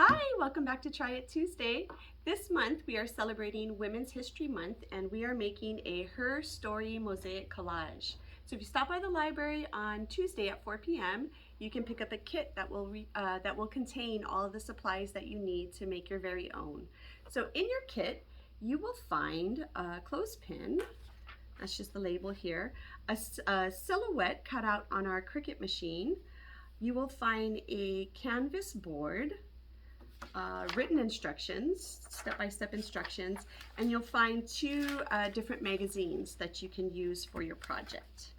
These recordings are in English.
Hi, welcome back to Try It Tuesday. This month we are celebrating Women's History Month and we are making a Her Story Mosaic collage. So if you stop by the library on Tuesday at 4 p.m., you can pick up a kit that will contain all of the supplies that you need to make your very own. So in your kit, you will find a clothespin, that's just the label here, a silhouette cut out on our Cricut machine. You will find a canvas board, written instructions, step-by-step instructions, and you'll find two different magazines that you can use for your project.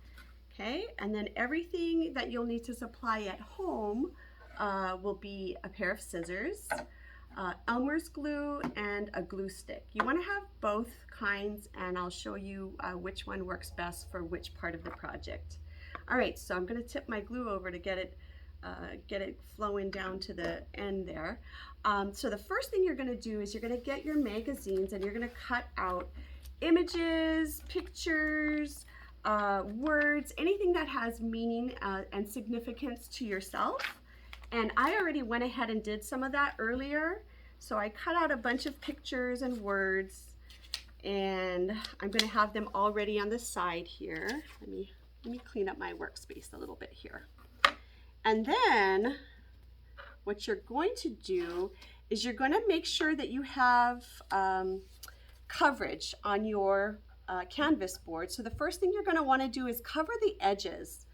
Okay, and then everything that you'll need to supply at home will be a pair of scissors, Elmer's glue, and a glue stick. You want to have both kinds, and I'll show you which one works best for which part of the project. All right, so I'm going to tip my glue over to get it flowing down to the end there. So the first thing you're going to do is you're going to get your magazines and you're going to cut out images, pictures, words, anything that has meaning and significance to yourself. And I already went ahead and did some of that earlier. So I cut out a bunch of pictures and words, and I'm going to have them all ready on the side here. Let me clean up my workspace a little bit here. And then what you're going to do is you're going to make sure that you have coverage on your canvas board. So the first thing you're going to want to do is cover the edges.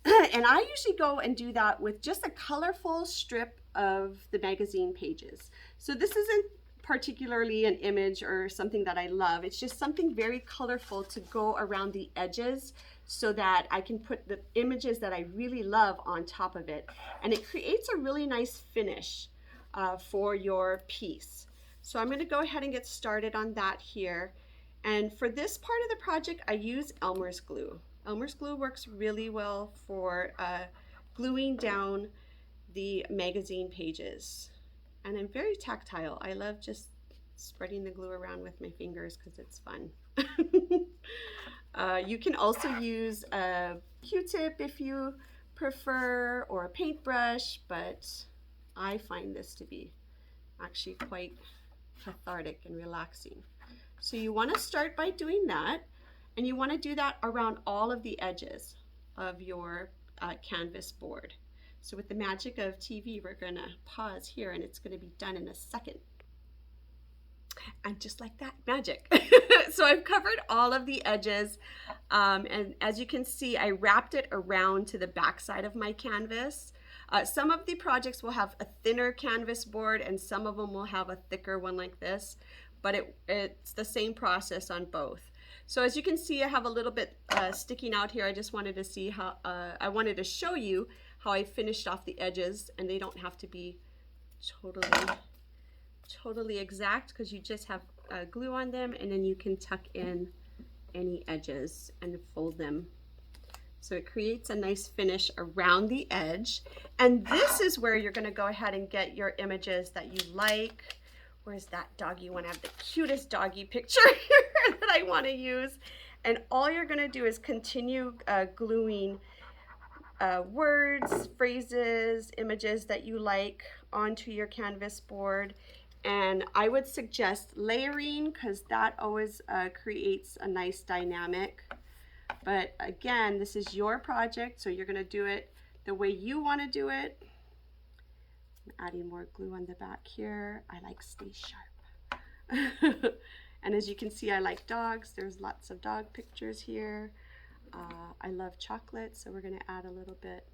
And I usually go and do that with just a colorful strip of the magazine pages. So this isn't particularly an image or something that I love. It's just something very colorful to go around the edges so that I can put the images that I really love on top of it. And it creates a really nice finish for your piece. So I'm going to go ahead and get started on that here. And for this part of the project, I use Elmer's glue. Elmer's glue works really well for gluing down the magazine pages. And I'm very tactile. I love just spreading the glue around with my fingers because it's fun. You can also use a Q-tip if you prefer, or a paintbrush, but I find this to be actually quite cathartic and relaxing. So you want to start by doing that, and you want to do that around all of the edges of your canvas board. So with the magic of TV, we're going to pause here and it's going to be done in a second. And just like that, magic. So I've covered all of the edges, and as you can see, I wrapped it around to the back side of my canvas. Some of the projects will have a thinner canvas board and some of them will have a thicker one like this, but it's the same process on both. So as you can see, I have a little bit sticking out here. I just wanted to see how, I wanted to show you how I finished off the edges, and they don't have to be totally exact because you just have glue on them, and then you can tuck in any edges and fold them. So it creates a nice finish around the edge. And this is where you're going to go ahead and get your images that you like. Where's that doggy one? I have the cutest doggy picture here that I want to use. And all you're going to do is continue gluing words, phrases, images that you like onto your canvas board. And I would suggest layering because that always creates a nice dynamic. But again, this is your project, so you're going to do it the way you want to do it. I'm adding more glue on the back here. I like stay sharp. And as you can see, I like dogs. There's lots of dog pictures here. I love chocolate, so we're going to add a little bit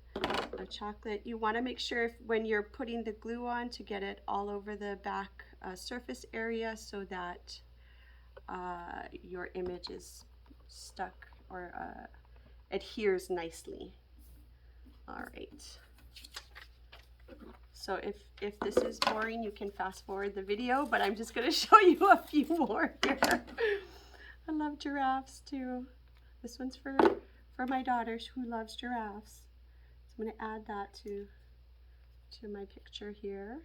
of chocolate. You want to make sure when you're putting the glue on to get it all over the back surface area so that your image is stuck or adheres nicely. All right. So if this is boring, you can fast forward the video, but I'm just going to show you a few more here. I love giraffes too. This one's for my daughter who loves giraffes. So I'm going to add that to my picture here.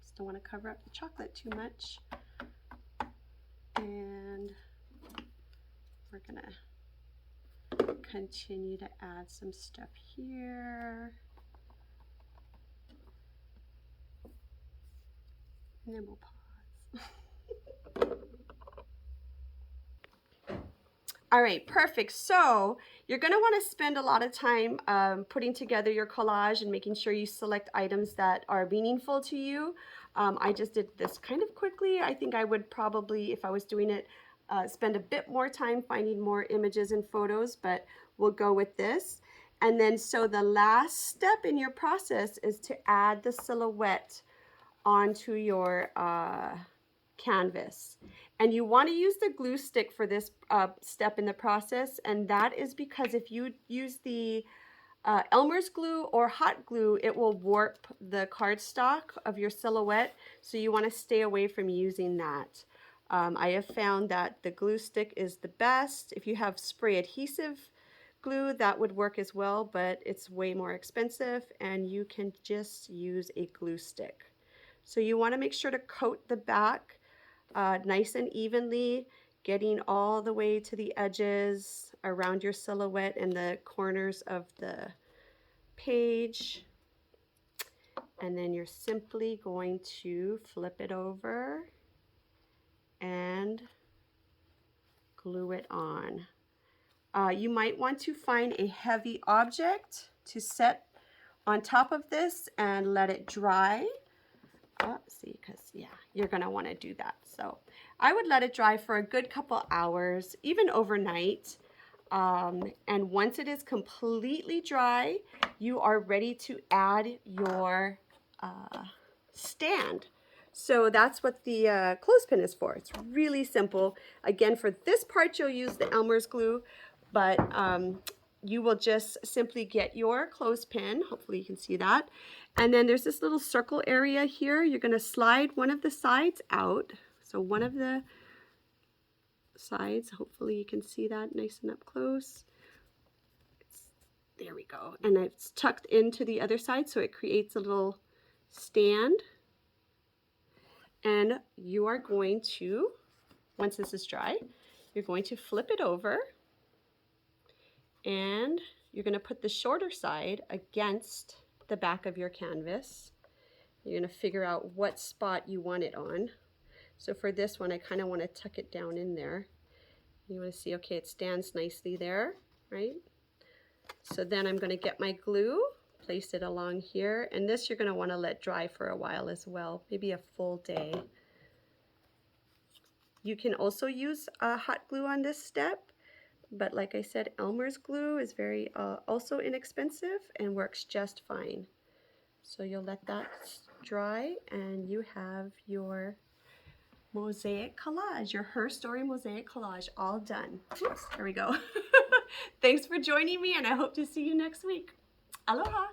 Just don't want to cover up the chocolate too much. And we're going to continue to add some stuff here. And then we'll pause. All right, perfect. So you're going to want to spend a lot of time putting together your collage and making sure you select items that are meaningful to you. I just did this kind of quickly. I think I would probably, if I was doing it, spend a bit more time finding more images and photos, but we'll go with this. And then so the last step in your process is to add the silhouette onto your canvas. And you want to use the glue stick for this step in the process, and that is because if you use the Elmer's glue or hot glue, it will warp the cardstock of your silhouette, so you want to stay away from using that. I have found that the glue stick is the best. If you have spray adhesive glue, that would work as well, but it's way more expensive, and you can just use a glue stick. So you want to make sure to coat the back nice and evenly, getting all the way to the edges around your silhouette and the corners of the page. And then you're simply going to flip it over and glue it on. You might want to find a heavy object to set on top of this and let it dry. See, because yeah, you're gonna want to do that. So I would let it dry for a good couple hours, even overnight. And once it is completely dry, you are ready to add your stand. So that's what the clothespin is for. It's really simple. Again, for this part, you'll use the Elmer's glue, but you will just simply get your clothespin. Hopefully you can see that. And then there's this little circle area here. You're going to slide one of the sides out. So one of the sides, hopefully you can see that nice and up close. There we go. And it's tucked into the other side, so it creates a little stand. And you are going to, once this is dry, you're going to flip it over, and you're going to put the shorter side against the back of your canvas. You're going to figure out what spot you want it on. So for this one, I kind of want to tuck it down in there. You want to see, okay, it stands nicely there, right? So then I'm going to get my glue, place it along here, and this you're going to want to let dry for a while as well, maybe a full day. You can also use hot glue on this step, but like I said, Elmer's glue is very also inexpensive and works just fine. So you'll let that dry, and you have your mosaic collage, your Her Story mosaic collage all done. Oops, there we go. Thanks for joining me, and I hope to see you next week. Aloha!